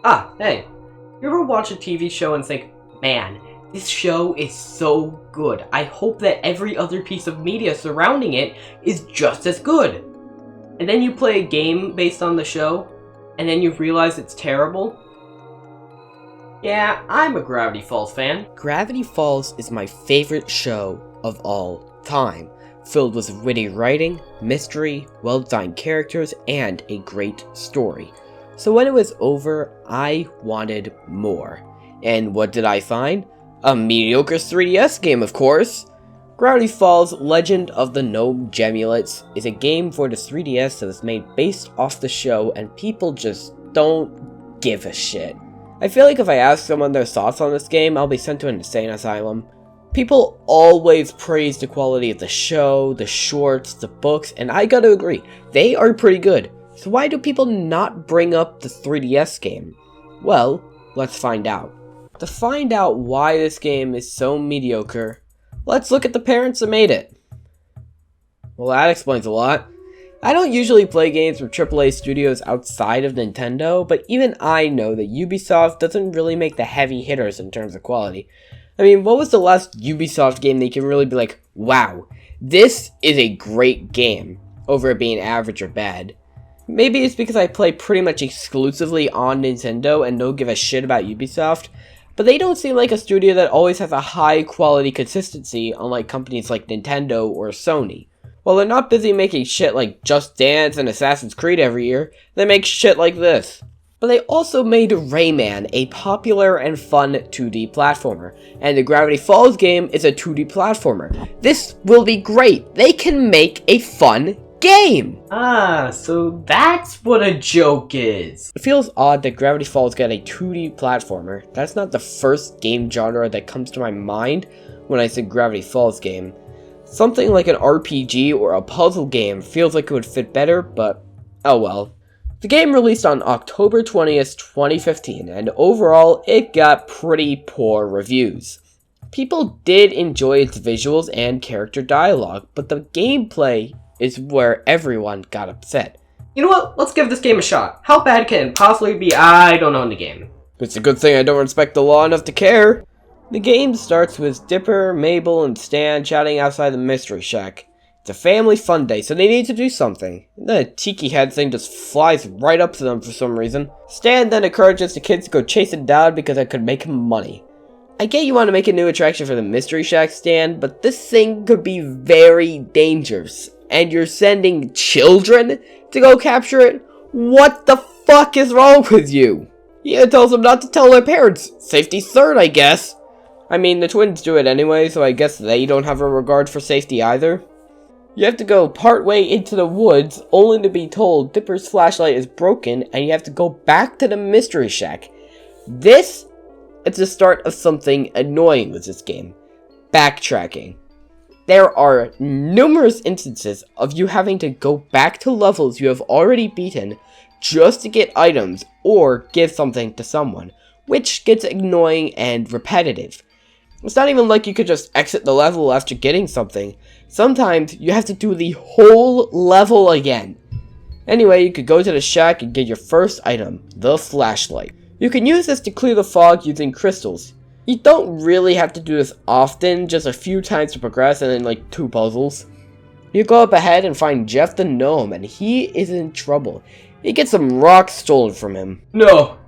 Ah, hey. You ever watch a TV show and think, man, this show is so good. I hope that every other piece of media surrounding it is just as good. And then you play a game based on the show, and then you realize it's terrible? Yeah, I'm a Gravity Falls fan. Gravity Falls is my favorite show of all time, filled with witty writing, mystery, well-designed characters, and a great story. So when it was over, I wanted more. And what did I find? A mediocre 3DS game, of course! Gravity Falls Legend of the Gnome Gemulets is a game for the 3DS that was made based off the show, and people just don't give a shit. I feel like if I ask someone their thoughts on this game, I'll be sent to an insane asylum. People always praise the quality of the show, the shorts, the books, and I gotta agree, they are pretty good. So why do people not bring up the 3DS game? Well, let's find out. To find out why this game is so mediocre, let's look at the parents that made it. Well, that explains a lot. I don't usually play games from AAA studios outside of Nintendo, but even I know that Ubisoft doesn't really make the heavy hitters in terms of quality. I mean, what was the last Ubisoft game that you can really be like, wow, this is a great game, over it being average or bad? Maybe it's because I play pretty much exclusively on Nintendo and don't give a shit about Ubisoft, but they don't seem like a studio that always has a high quality consistency, unlike companies like Nintendo or Sony. While they're not busy making shit like Just Dance and Assassin's Creed every year, they make shit like this. But they also made Rayman a popular and fun 2D platformer, and the Gravity Falls game is a 2D platformer. This will be great! They can make a fun game! Ah, so that's what a joke is. It feels odd that Gravity Falls got a 2D platformer. That's not the first game genre that comes to my mind when I say Gravity Falls game. Something like an RPG or a puzzle game feels like it would fit better, but oh well. The game released on October 20th, 2015, and overall it got pretty poor reviews. People did enjoy its visuals and character dialogue, but the gameplay is where everyone got upset. You know what? Let's give this game a shot. How bad can it possibly be? I don't own the game. It's a good thing I don't respect the law enough to care. The game starts with Dipper, Mabel, and Stan chatting outside the Mystery Shack. It's a family fun day, so they need to do something. The tiki head thing just flies right up to them for some reason. Stan then encourages the kids to go chase it down because it could make him money. I get you want to make a new attraction for the Mystery Shack, Stan, but this thing could be very dangerous. And you're sending children to go capture it? What the fuck is wrong with you? He even tells them not to tell their parents. Safety's third, I guess. I mean, the twins do it anyway, so I guess they don't have a regard for safety either. You have to go partway into the woods, only to be told Dipper's flashlight is broken, and you have to go back to the Mystery Shack. This is the start of something annoying with this game. Backtracking. There are numerous instances of you having to go back to levels you have already beaten just to get items or give something to someone, which gets annoying and repetitive. It's not even like you could just exit the level after getting something. Sometimes you have to do the whole level again. Anyway, you could go to the shack and get your first item, the flashlight. You can use this to clear the fog using crystals. You don't really have to do this often, just a few times to progress and then like 2 puzzles. You go up ahead and find Jeff the Gnome, and he is in trouble. He gets some rocks stolen from him. No,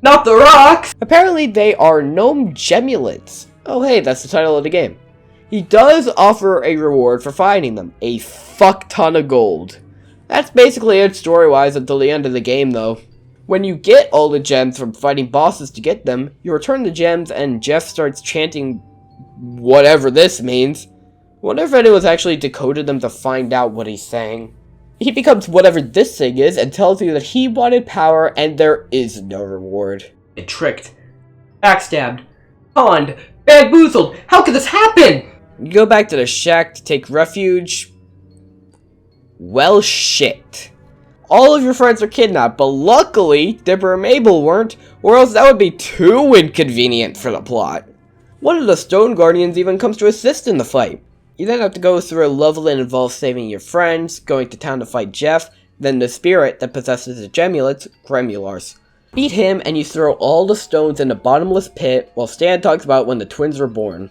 not the rocks! Apparently they are Gnome Gemulets. Oh hey, that's the title of the game. He does offer a reward for finding them, a fuck ton of gold. That's basically it story-wise until the end of the game though. When you get all the gems from fighting bosses to get them, you return the gems and Jeff starts chanting whatever this means. Wonder if anyone's actually decoded them to find out what he's saying. He becomes whatever this thing is and tells you that he wanted power and there is no reward. Get tricked. Backstabbed. Conned. Bamboozled. How could this happen? You go back to the shack to take refuge. Well, shit. All of your friends are kidnapped, but luckily, Dipper and Mabel weren't, or else that would be too inconvenient for the plot. One of the Stone Guardians even comes to assist in the fight. You then have to go through a level that involves saving your friends, going to town to fight Jeff, then the spirit that possesses the Gemulets, Gremulars. Beat him and you throw all the stones in the bottomless pit while Stan talks about when the twins were born.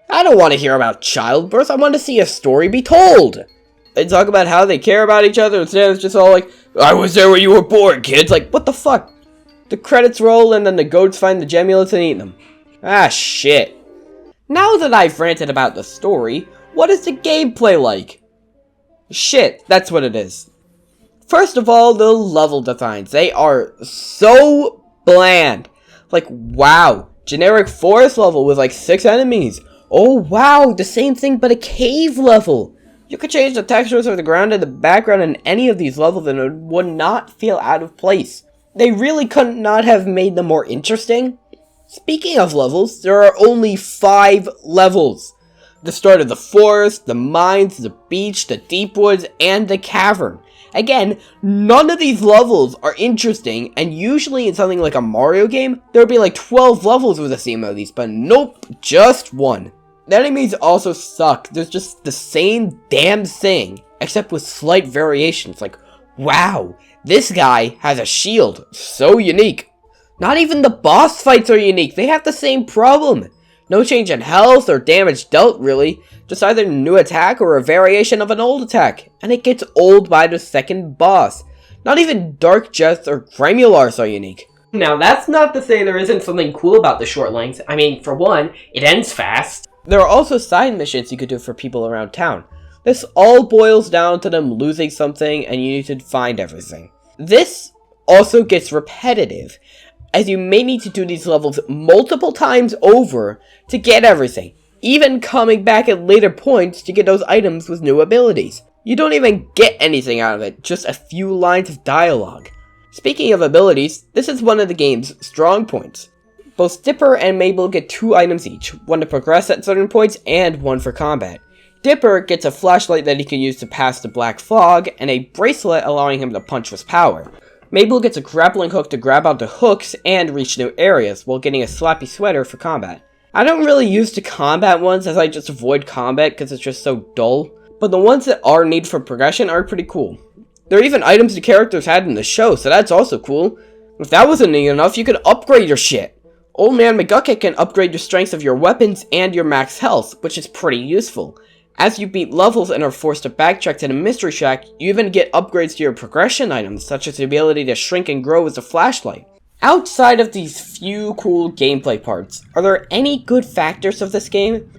I don't want to hear about childbirth, I want to see a story be told! They talk about how they care about each other and Stan's just all like, I was there when you were born, kids! Like, what the fuck? The credits roll and then the goats find the Gemulets and eat them. Ah, shit. Now that I've ranted about the story, what is the gameplay like? Shit, that's what it is. First of all, the level designs. They are so bland. Like, wow. Generic forest level with like 6 enemies. Oh, wow. The same thing but a cave level. You could change the textures of the ground and the background in any of these levels and it would not feel out of place. They really could not have made them more interesting. Speaking of levels, there are only 5 levels. The start of the forest, the mines, the beach, the deep woods, and the cavern. Again, none of these levels are interesting, and usually in something like a Mario game, there would be like 12 levels with the same of these, but nope, just 1. The enemies also suck. There's just the same damn thing, except with slight variations, like, wow, this guy has a shield, so unique. Not even the boss fights are unique, they have the same problem. No change in health or damage dealt really, just either a new attack or a variation of an old attack, and it gets old by the second boss. Not even Dark Jets or Cremulars are unique. Now that's not to say there isn't something cool about the short lengths. I mean, for one, it ends fast. There are also side missions you could do for people around town. This all boils down to them losing something and you need to find everything. This also gets repetitive, as you may need to do these levels multiple times over to get everything, even coming back at later points to get those items with new abilities. You don't even get anything out of it, just a few lines of dialogue. Speaking of abilities, this is one of the game's strong points. Both Dipper and Mabel get 2 items each, one to progress at certain points and one for combat. Dipper gets a flashlight that he can use to pass the black fog, and a bracelet allowing him to punch with power. Mabel gets a grappling hook to grab onto hooks and reach new areas, while getting a slappy sweater for combat. I don't really use the combat ones as I just avoid combat because it's just so dull, but the ones that are needed for progression are pretty cool. There are even items the characters had in the show, so that's also cool. If that wasn't neat enough, you could upgrade your shit. Old Man McGucket can upgrade your strengths of your weapons and your max health, which is pretty useful. As you beat levels and are forced to backtrack to the Mystery Shack, you even get upgrades to your progression items, such as the ability to shrink and grow with a flashlight. Outside of these few cool gameplay parts, are there any good factors of this game?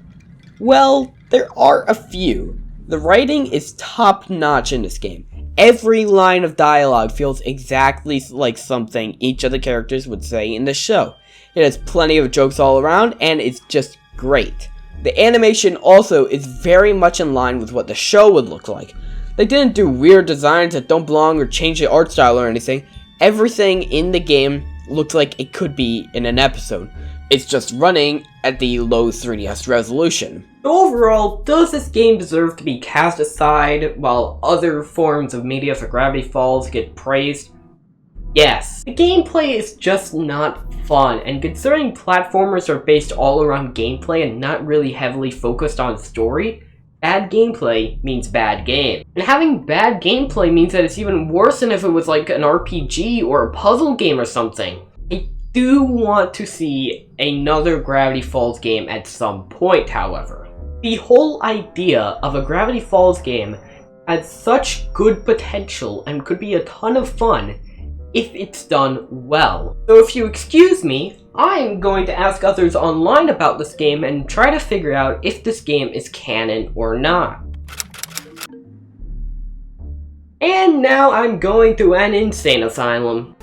Well, there are a few. The writing is top-notch in this game. Every line of dialogue feels exactly like something each of the characters would say in the show. It has plenty of jokes all around, and it's just great. The animation also is very much in line with what the show would look like. They didn't do weird designs that don't belong or change the art style or anything. Everything in the game looks like it could be in an episode. It's just running at the low 3DS resolution. Overall, does this game deserve to be cast aside while other forms of media for Gravity Falls get praised? Yes. The gameplay is just not fun, and considering platformers are based all around gameplay and not really heavily focused on story, bad gameplay means bad game. And having bad gameplay means that it's even worse than if it was like an RPG or a puzzle game or something. I do want to see another Gravity Falls game at some point, however. The whole idea of a Gravity Falls game has such good potential and could be a ton of fun if it's done well. So if you excuse me, I'm going to ask others online about this game and try to figure out if this game is canon or not. And now I'm going to an insane asylum.